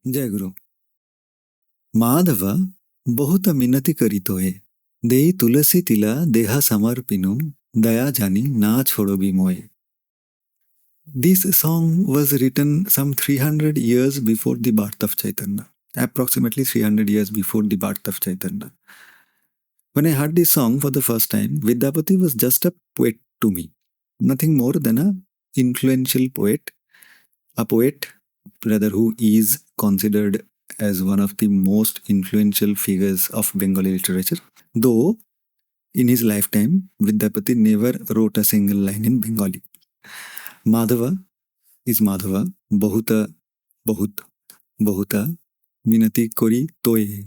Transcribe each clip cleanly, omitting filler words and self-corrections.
जय गुरु। माधव बहुत मिनति करी तोये, देई तुलसी तिला देहा samarpinu, dayā jāni ना छोड़ोबी मोय. This song was written some 300 years before the birth of Chaitanya, approximately 300 years before the birth of Chaitanya. When I heard this song for the first time, Vidyapati was just a poet to me, nothing more than a influential poet, a poet rather who is considered as one of the most influential figures of Bengali literature. Though in his lifetime, Vidyapati never wrote a single line in Bengali. Mādhava is mādhava, bahuta, bahuta, minati kari toya.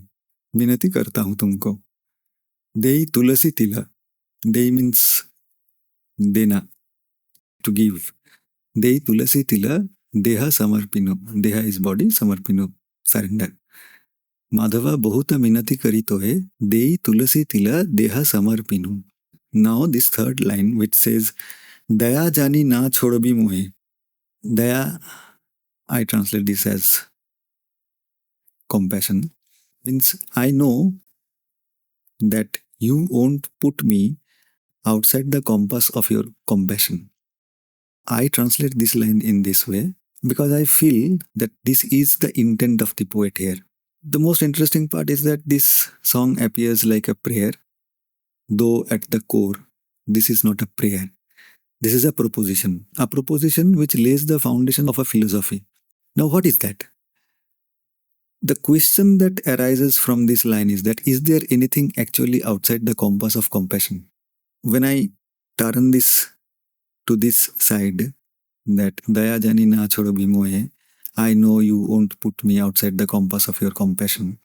Minati karta hu tumko. Dei tulasī tila. Dei means dena, to give. Dei tulasī tila deha samarpinu. Deha is body, samarpinu, surrender. Madhava bahuta minati kari toye, dei tulasī tila deha samarpinu. Now this third line which says dayā jāni na chhodobi moya. Daya, I translate this as compassion. Means I know that you won't put me outside the compass of your compassion. I translate this line in this way because I feel that this is the intent of the poet here. The most interesting part is that this song appears like a prayer, though at the core, this is not a prayer. This is a proposition which lays the foundation of a philosophy. Now, what is that? The question that arises from this line is that, is there anything actually outside the compass of compassion? When I turn this to this side, that dayā jāni na chhodobi moya, I know you won't put me outside the compass of your compassion.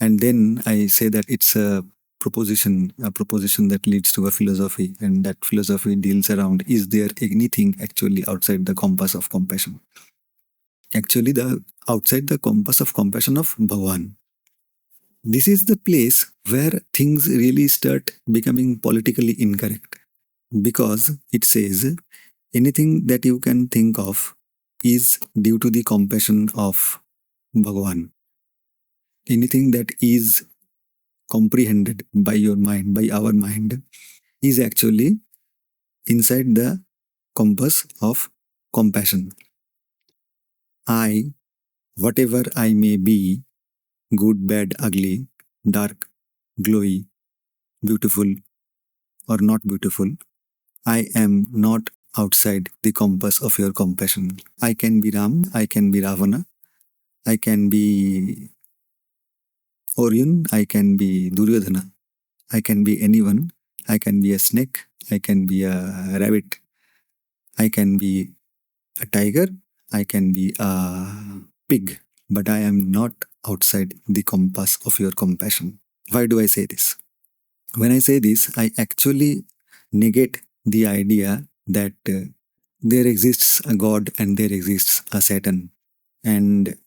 And then I say that it's a proposition that leads to a philosophy, and that philosophy deals around, is there anything actually outside the compass of compassion? Actually, outside the compass of compassion of Bhagavan. This is the place where things really start becoming politically incorrect, because it says anything that you can think of is due to the compassion of Bhagavan. Anything that is comprehended by your mind, by our mind, is actually inside the compass of compassion. I, whatever I may be, good, bad, ugly, dark, glowy, beautiful or not beautiful, I am not outside the compass of your compassion. I can be Ram, I can be Ravana, I can be Orion, I can be Duryodhana, I can be anyone, I can be a snake, I can be a rabbit, I can be a tiger, I can be a pig, but I am not outside the compass of your compassion. Why do I say this? When I say this, I actually negate the idea that there exists a God and there exists a Satan. And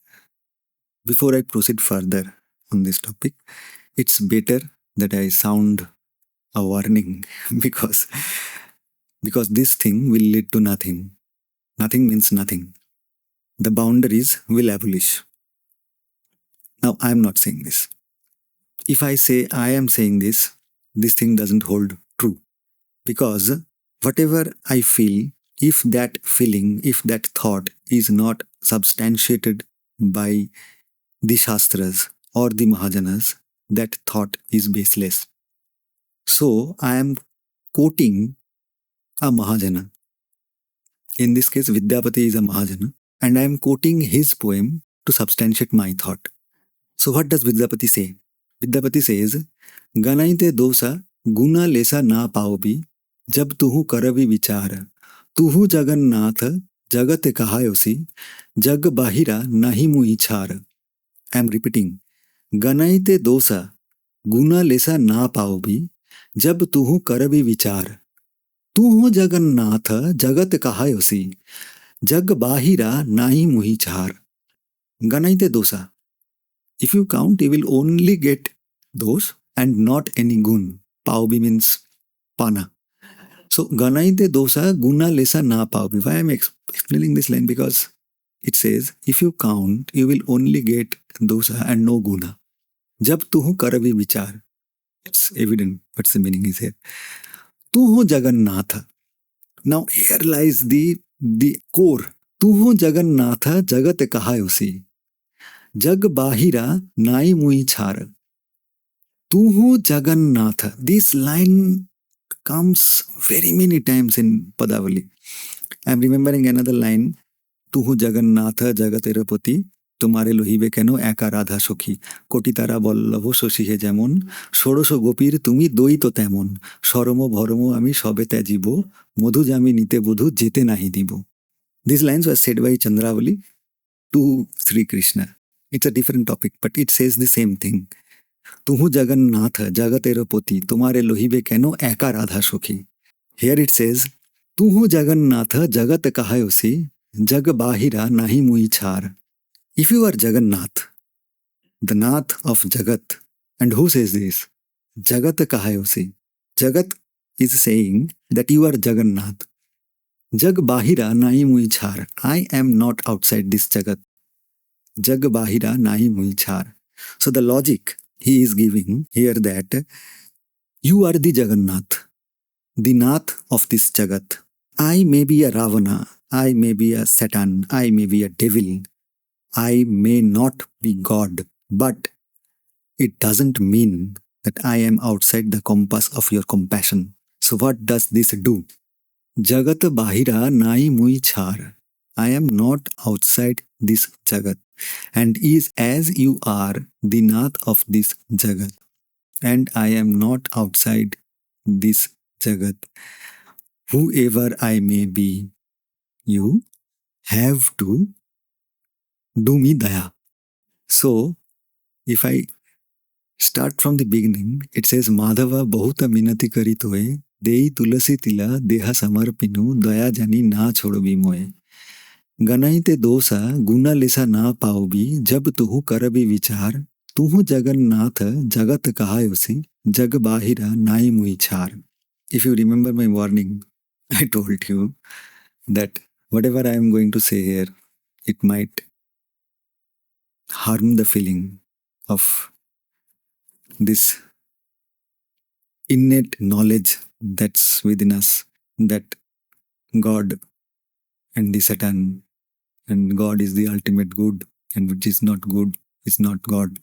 before I proceed further on this topic, it's better that I sound a warning because this thing will lead to nothing. Nothing means nothing. The boundaries will abolish. Now, I am not saying this. If I say I am saying this thing doesn't hold true. Because whatever I feel, if that feeling, if that thought is not substantiated by the Shastras or the Mahajanas, that thought is baseless. So, I am quoting a Mahajana. In this case, Vidyapati is a Mahajana, and I am quoting his poem to substantiate my thought. So, what does Vidyapati say? Vidyapati says, Ganaite dosa guna aleśa na pāobi, jab tuhuñ karabi vicāra, tuhuñ jagannāth, jagate kahāosi, jag-bāhira nahi muñi chāra. I am repeating. Ganaite dosa guna aleśa na pāobi, jab tuhuñ karabi vicāra, tuhuñ jagannāth, jagate kahāosi, jag-bāhira nahi muñi chāra. Ganaite dosa. If you count, you will only get those and not any gun. Pāobi means pana. So, ganaite dosa guna aleśa na pāobi. Why I am explaining this line? Because it says, if you count, you will only get dosa and no guna. Jab tuhuñ karabi vicāra. It's evident what's the meaning is here. Tuhuñ jagannāth. Now here lies the core. Tuhuñ jagannāth jagate kahāosi. Jag-bāhira nai muñi chāra. Tuhuñ jagannāth. This line comes very many times in Padavali. I'm remembering another line. तुहु जगन्नाथ जगतेर पति तुम्हारे लोहिबे केनो एका राधा सखी कोटि तारा बल्लभ शशि हे जेमन षोड़श गोपीर तुमी द्वैत तेमन सरम भरम आमी सबे त्याजिब मधु जामी नीते बधु जेते नाहि दिब. These lines were said by Chandravali to Sri Krishna. It's a different topic, but it says the same thing. तुहु जगन्नाथ जगतेर पति तुम्हारे लोहिबे केनो एका राधा सखी. Here it says, तुहु जगन्नाथ जगत kahāosi jag-bāhira nahi muñi chāra. If you are Jagannāth, the Nath of Jagat, and who says this? Jagat kahāosi. Jagat is saying that you are Jagannāth. Jag-bāhira nahi muñi chāra. I am not outside this Jagat. Jag-bāhira nahi muñi chāra. So the logic he is giving here that you are the Jagannāth, the Nath of this Jagat. I may be a Ravana, I may be a Satan, I may be a devil, I may not be God, but it doesn't mean that I am outside the compass of your compassion. So what does this do? Jagat bahira nai muñi chāra. I am not outside this Jagat, and is as you are the Nath of this Jagat, and I am not outside this Jagat. Whoever I may be, you have to do me dayā. So, if I start from the beginning, it says mādhava bahuta minati kari toya, tulasī tila deha samarpinu dayā jāni na chād moya. Ganaite dosa guna aleśa na pāobi jab tuhuñ karabi vicāra tuhuñ jagannāth jagat kahāosi jag-bāhira nai muñi chāra. If you remember my warning, I told you that whatever I am going to say here, it might harm the feeling of this innate knowledge that's within us, that God and the Satan and God is the ultimate good, and which is not good is not God.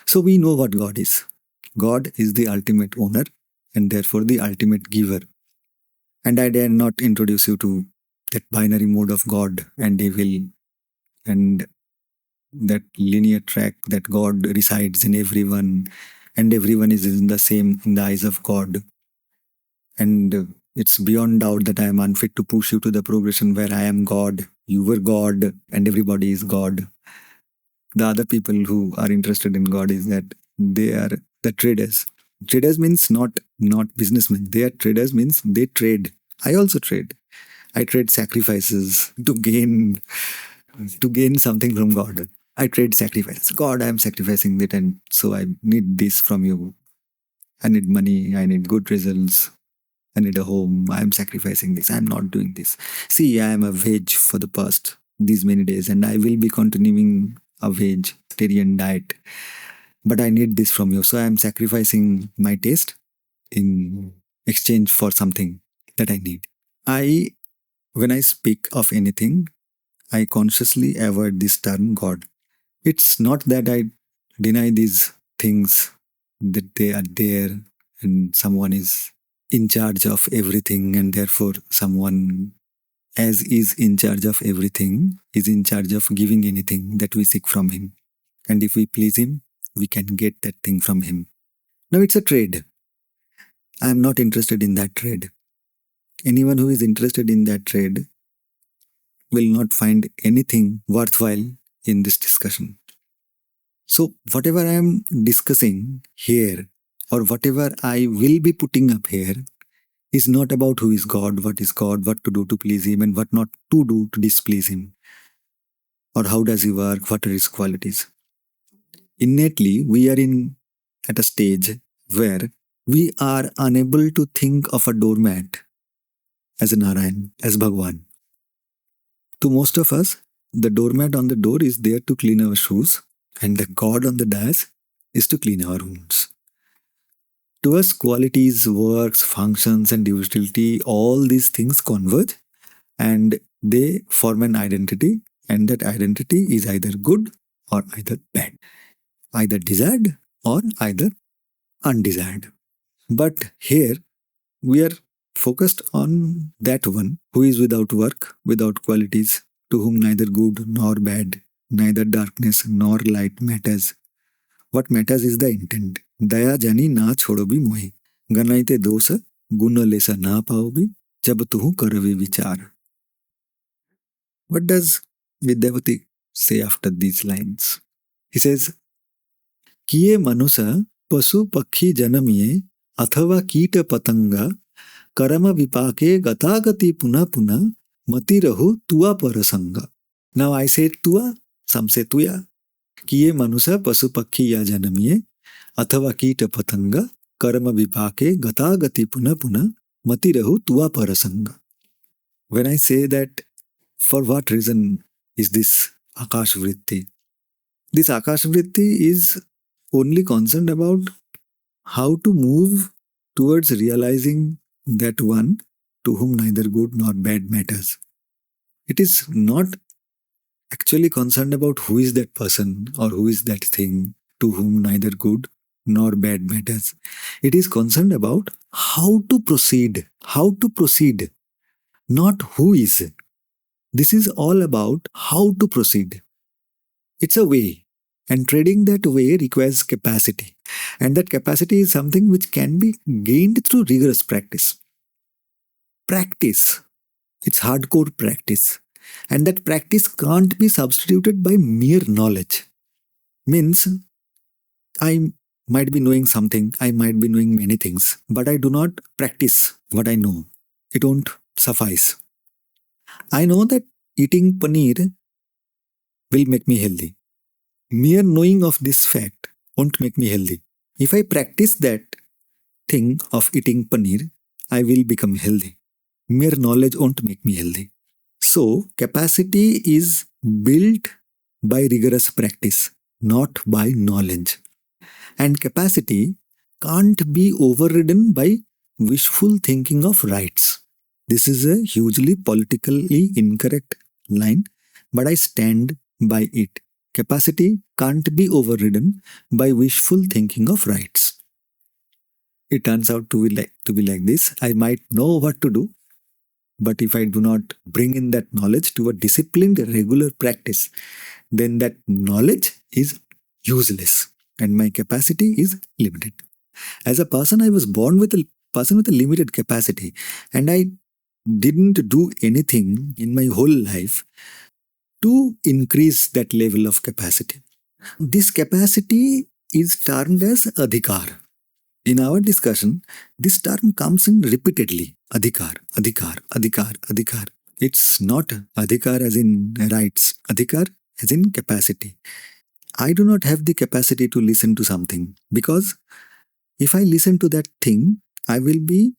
So we know what God is. God is the ultimate owner and therefore the ultimate giver. And I dare not introduce you to that binary mode of God and evil and that linear track that God resides in everyone and everyone is in the same in the eyes of God. And it's beyond doubt that I am unfit to push you to the progression where I am God, you were God, and everybody is God. The other people who are interested in God is that they are the traders. Traders means not businessmen. They are traders means they trade. I also trade. I trade sacrifices to gain something from God. I trade sacrifices. God, I am sacrificing it, and so I need this from you. I need money. I need good results. I need a home. I am sacrificing this. I am not doing this. See, I am a veg for the past these many days, and I will be continuing a vegetarian diet. But I need this from you. So I am sacrificing my taste in exchange for something that I need. When I speak of anything, I consciously avoid this term God. It's not that I deny these things, that they are there and someone is in charge of everything, and therefore someone as is in charge of everything is in charge of giving anything that we seek from him. And if we please him, we can get that thing from him. Now it's a trade. I am not interested in that trade. Anyone who is interested in that trade will not find anything worthwhile in this discussion. So whatever I am discussing here, or whatever I will be putting up here, is not about who is God, what to do to please him, and what not to do to displease him. Or how does he work, what are his qualities. Innately, we are at a stage where we are unable to think of a doormat as a Narayan, as Bhagwan. To most of us, the doormat on the door is there to clean our shoes, and the God on the dais is to clean our wounds. To us, qualities, works, functions, and utility, all these things converge and they form an identity, and that identity is either good or either bad, either desired or either undesired. But here we are focused on that one who is without work, without qualities, to whom neither good nor bad, neither darkness nor light matters. What matters is the intent. Dayā jāni na chhodobi mohi. Ganaite dosa guna aleśa na pāobi. Jab tuhuñ karabi vicāra. What does Vidyapati say after these lines? He says, kiye manusa paśu pakhi janamiye athava kita patanga karama vipāke gatagati puna puna mati rahu tuwa parasanga. Now I say tuwa, some say tuya. Kiye manusa paśu pakhi ya janamiye athava kita patanga karama vipāke gatagati puna puna mati rahu tuwa parasanga. When I say that, for what reason is this Akashvritti? This Akashvritti is only concerned about how to move towards realizing that one to whom neither good nor bad matters. It is not actually concerned about who is that person or who is that thing to whom neither good nor bad matters. It is concerned about how to proceed, not who is. This is all about how to proceed. It's a way, and treading that way requires capacity. And that capacity is something which can be gained through rigorous practice. Practice. It's hardcore practice. And that practice can't be substituted by mere knowledge. Means, I might be knowing something, I might be knowing many things, but I do not practice what I know. It won't suffice. I know that eating paneer will make me healthy. Mere knowing of this fact won't make me healthy. If I practice that thing of eating paneer, I will become healthy. Mere knowledge won't make me healthy. So, capacity is built by rigorous practice, not by knowledge. And capacity can't be overridden by wishful thinking of rights. This is a hugely politically incorrect line, but I stand by it. Capacity can't be overridden by wishful thinking of rights. It turns out to be like this. I might know what to do, but if I do not bring in that knowledge to a disciplined, regular practice, then that knowledge is useless and my capacity is limited. As a person, I was born with a limited capacity, and I didn't do anything in my whole life to increase that level of capacity. This capacity is termed as adhikar. In our discussion, this term comes in repeatedly. Adhikar, adhikar, adhikar, adhikar. It's not adhikar as in rights. Adhikar as in capacity. I do not have the capacity to listen to something, because if I listen to that thing, I will be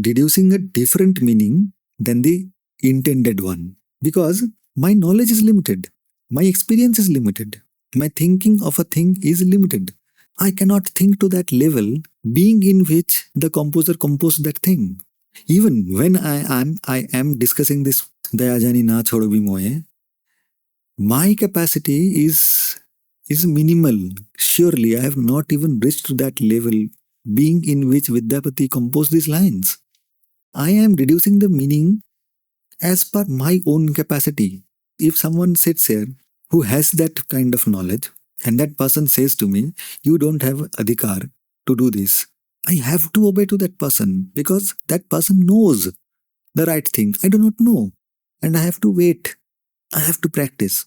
deducing a different meaning than the intended one, because my knowledge is limited, my experience is limited, my thinking of a thing is limited. I cannot think to that level, being in which the composer composed that thing. Even when I am discussing this dayā jāni na chhodobi moya, my capacity is minimal. Surely I have not even reached to that level, being in which Vidyapati composed these lines. I am reducing the meaning as per my own capacity. If someone sits here who has that kind of knowledge, and that person says to me, you don't have adhikar to do this, I have to obey to that person, because that person knows the right thing. I do not know. And I have to wait. I have to practice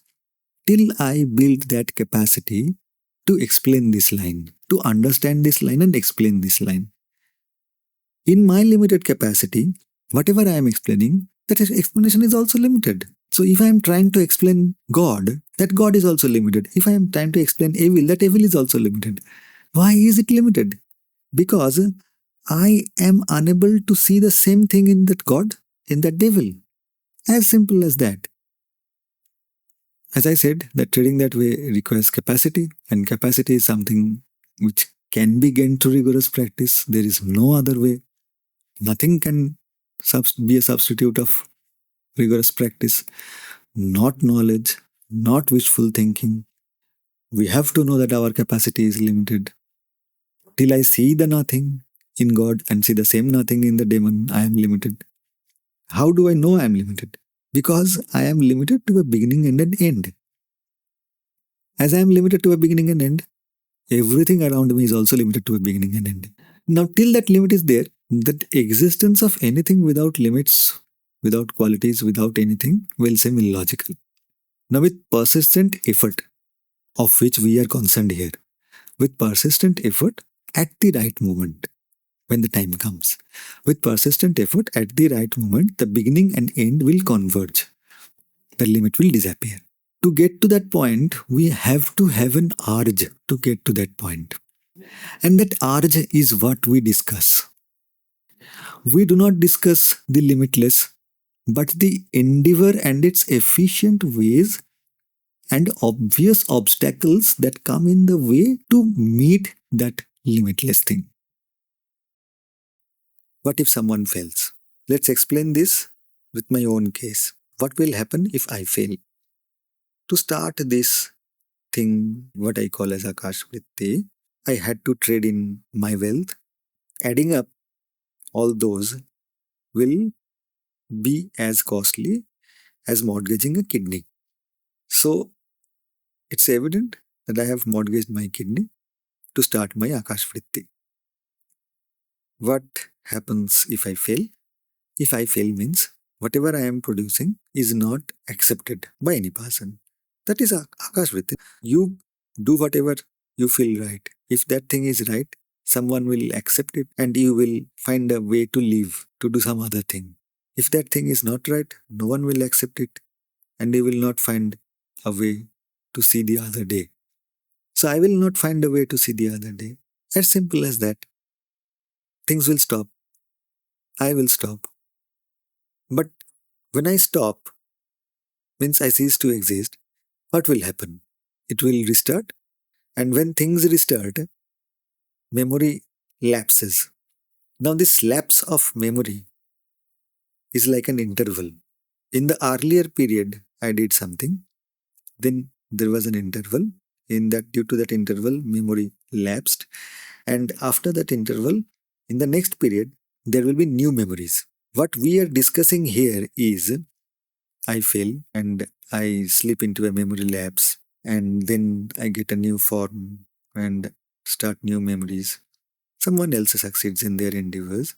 till I build that capacity to explain this line, to understand this line and explain this line. In my limited capacity, whatever I am explaining, that explanation is also limited. So if I am trying to explain God, that God is also limited. If I am trying to explain evil, that evil is also limited. Why is it limited? Because I am unable to see the same thing in that God, in that devil. As simple as that. As I said, that trading that way requires capacity, and capacity is something which can be gained through rigorous practice. There is no other way. Nothing can be a substitute of rigorous practice, not knowledge, not wishful thinking. We have to know that our capacity is limited. Till I see the nothing in God and see the same nothing in the demon, I am limited. How do I know I am limited? Because I am limited to a beginning and an end. As I am limited to a beginning and end, everything around me is also limited to a beginning and end. Now, till that limit is there, that existence of anything without limits, without qualities, without anything will seem illogical. Now, with persistent effort, of which we are concerned here, with persistent effort at the right moment, when the time comes, with persistent effort at the right moment, the beginning and end will converge. The limit will disappear. To get to that point, we have to have an urge to get to that point. And that urge is what we discuss. We do not discuss the limitless, but the endeavor and its efficient ways and obvious obstacles that come in the way to meet that limitless thing. What if someone fails? Let's explain this with my own case. What will happen if I fail? To start this thing, what I call as Akashvritti, I had to trade in my wealth. Adding up all those will be as costly as mortgaging a kidney. So it's evident that I have mortgaged my kidney to start my Akashvritti. What happens if I fail? If I fail means whatever I am producing is not accepted by any person. That is Akashvritti. You do whatever you feel right. If that thing is right, someone will accept it and you will find a way to live, to do some other thing. If that thing is not right, no one will accept it and you will not find a way to see the other day. So I will not find a way to see the other day. As simple as that. Things will stop. I will stop. But when I stop, means I cease to exist, what will happen? It will restart. And when things restart, memory lapses. Now this lapse of memory is like an interval. In the earlier period, I did something. Then there was an interval. Due to that interval, memory lapsed. And after that interval, in the next period, there will be new memories. What we are discussing here is I fail and I slip into a memory lapse and then I get a new form and start new memories. Someone else succeeds in their endeavors,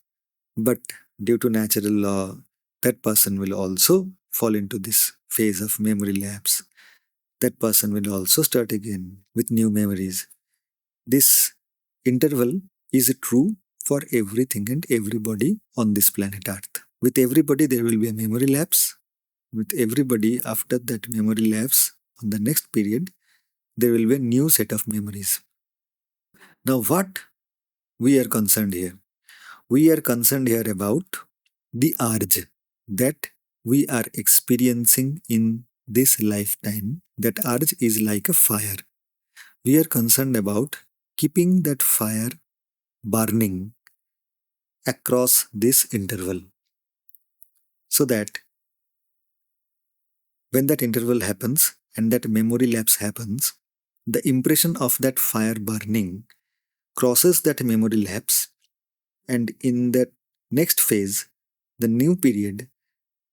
but due to natural law, that person will also fall into this phase of memory lapse. That person will also start again with new memories. This interval is true for everything and everybody on this planet Earth. With everybody, there will be a memory lapse. With everybody, after that memory lapse, on the next period, there will be a new set of memories. Now, what we are concerned here? We are concerned here about the urge that we are experiencing in this lifetime. That urge is like a fire. We are concerned about keeping that fire burning across this interval so that when that interval happens and that memory lapse happens, the impression of that fire burning crosses that memory lapse, and in that next phase, the new period,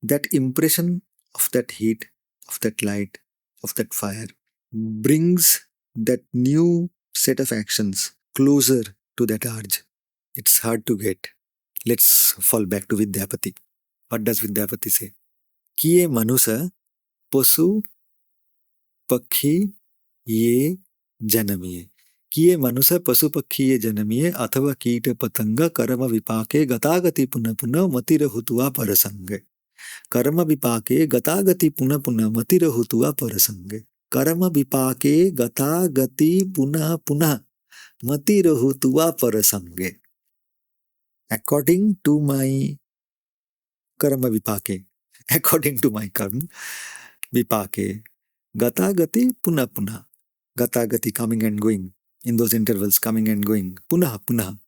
that impression of that heat, of that light, of that fire brings that new set of actions closer to that urge. It's hard to get. Let's fall back to Vidyapati. What does Vidyapati say? Kiye manusa paśu pakhi ye janamiye. किये मनुष्य पशु पक्षी ये जन्मिये अथवा कीट पतंग कर्म विपाके गतागति पुनः पुनः मतिरहुतुआ परसंगे. कर्म विपाके गतागति पुनः पुनः मतिरहुतुआ परसंगे. कर्म विपाके गतागति पुनः पुनः मतिरहुतुआ परसंगे. According to my karma vipake, according to my karma vipake, Gata-gati puna puna. Gata-gati coming and going. In those intervals, coming and going. Punah punah.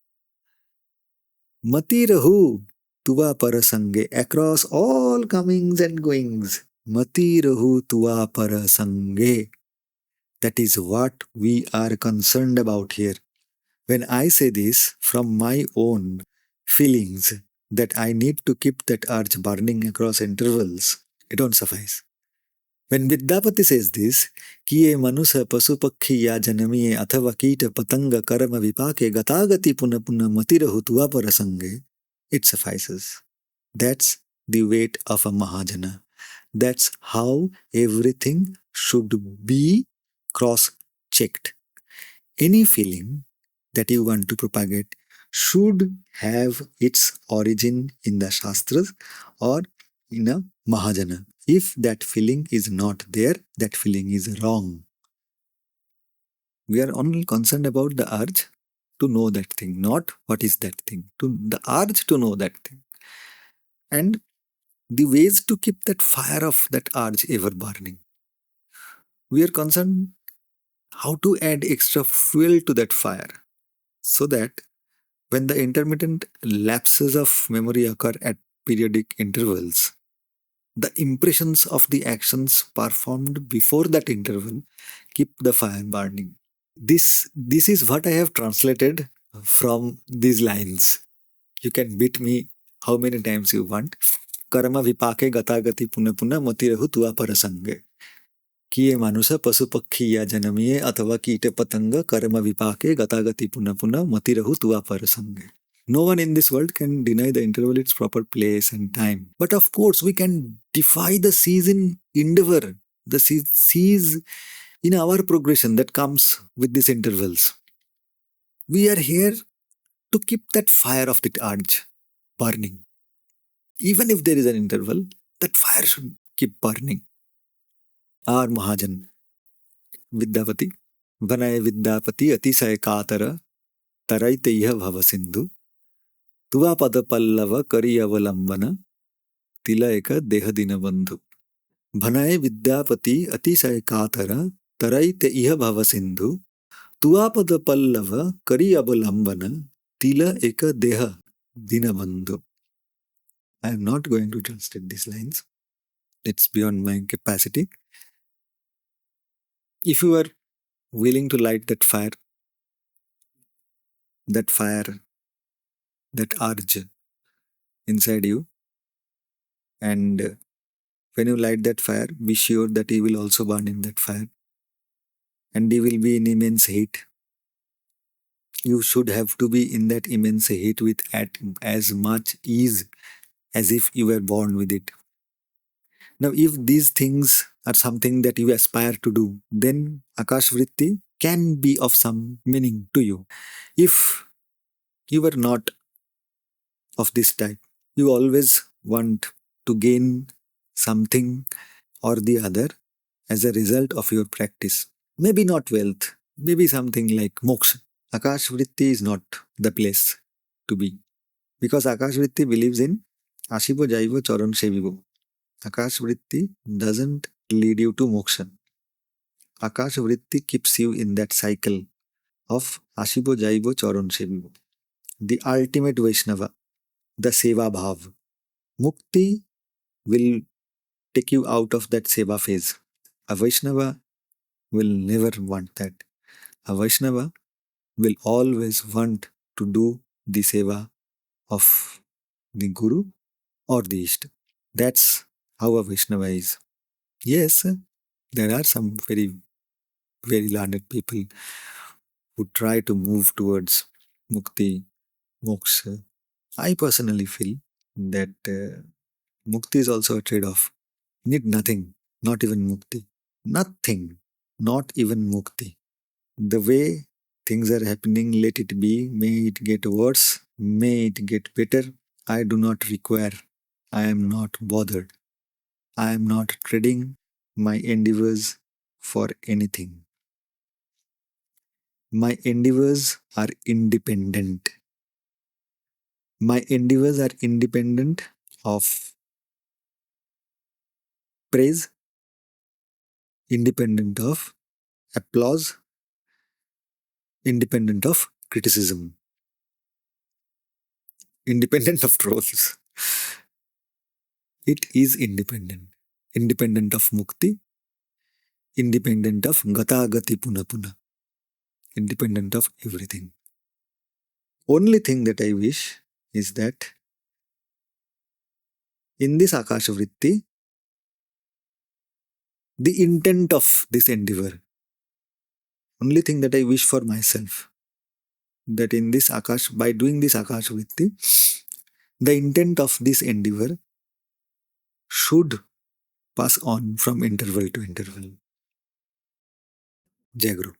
Mati rahu tuva parasange. Across all comings and goings. Mati rahu tuva parasange. That is what we are concerned about here. When I say this from my own feelings that I need to keep that urge burning across intervals, it don't suffice. When Vidyapati says this, kiye manusa pasu pakhi ya janamiye athava kita patanga karama vipake gatagati puna puna matirahu tuva parasange, it suffices. That's the weight of a Mahajana. That's how everything should be cross-checked. Any feeling that you want to propagate should have its origin in the Shastras or in a Mahajana. If that feeling is not there, that feeling is wrong. We are only concerned about the urge to know that thing, not what is that thing. The urge to know that thing. And the ways to keep that fire of that urge ever burning. We are concerned how to add extra fuel to that fire so that when the intermittent lapses of memory occur at periodic intervals, the impressions of the actions performed before that interval keep the fire burning. This is what I have translated from these lines. You can beat me how many times you want. Karma vipake gatagati puna puna matirahu tuva parasange. Kiye manusa pasu pakhi ya janamiye athava kite patanga karma vipake gatagati puna puna matirahu tuva parasange. No one in this world can deny the interval its proper place and time. But of course, we can defy the seas in endeavor, the seas in our progression that comes with these intervals. We are here to keep that fire of the urge burning. Even if there is an interval, that fire should keep burning. Our Mahajan, Vidyapati, Vanaya Vidyapati Atisaya Kātara, Taraite iha bhava-sindhu, tuva pada-pallava kari avalambana, tila deha dīna-bandhu. Bhanaye Vidyapati Atisaya Kātara, Taraite iha bhava-sindhu, tuva pada-pallava kari avalambana, tila deha dīna-bandhu. I am not going to translate these lines. It's beyond my capacity. If you are willing to light that fire, that urge inside you, and when you light that fire, be sure that you will also burn in that fire. And you will be in immense heat. You should have to be in that immense heat with as much ease as if you were born with it. Now, if these things are something that you aspire to do, then Akashvritti can be of some meaning to you. If you are not of this type, you always want to gain something or the other as a result of your practice. Maybe not wealth, maybe something like moksha. Akashvritti is not the place to be. Because Akashvritti believes in Ashivo Jaivo Charan Sevivo. Akashvritti doesn't lead you to moksha. Akashvritti keeps you in that cycle of Ashivo Jaivo Charan Sevivo. The ultimate Vaishnava, the Seva Bhav. Mukti will take you out of that Seva phase. A Vaishnava will never want that. A Vaishnava will always want to do the Seva of the Guru or the Ishta. That's how a Vaishnava is. Yes, there are some very, very learned people who try to move towards Mukti, Moksha. I personally feel that Mukti is also a trade-off. You need nothing, not even Mukti. Nothing, not even Mukti. The way things are happening, let it be. May it get worse, may it get better. I do not require. I am not bothered. I am not trading my endeavors for anything. My endeavors are independent. My endeavors are independent of praise, independent of applause, independent of criticism, independent of trolls. It is independent. Independent of mukti, independent of gata-gati puna-puna, independent of everything. Only thing that I wish is that in this Akashvritti, the intent of this endeavor, only thing that I wish for myself, that in this by doing this Akashvritti, the intent of this endeavor should pass on from interval to interval. Jai Guru.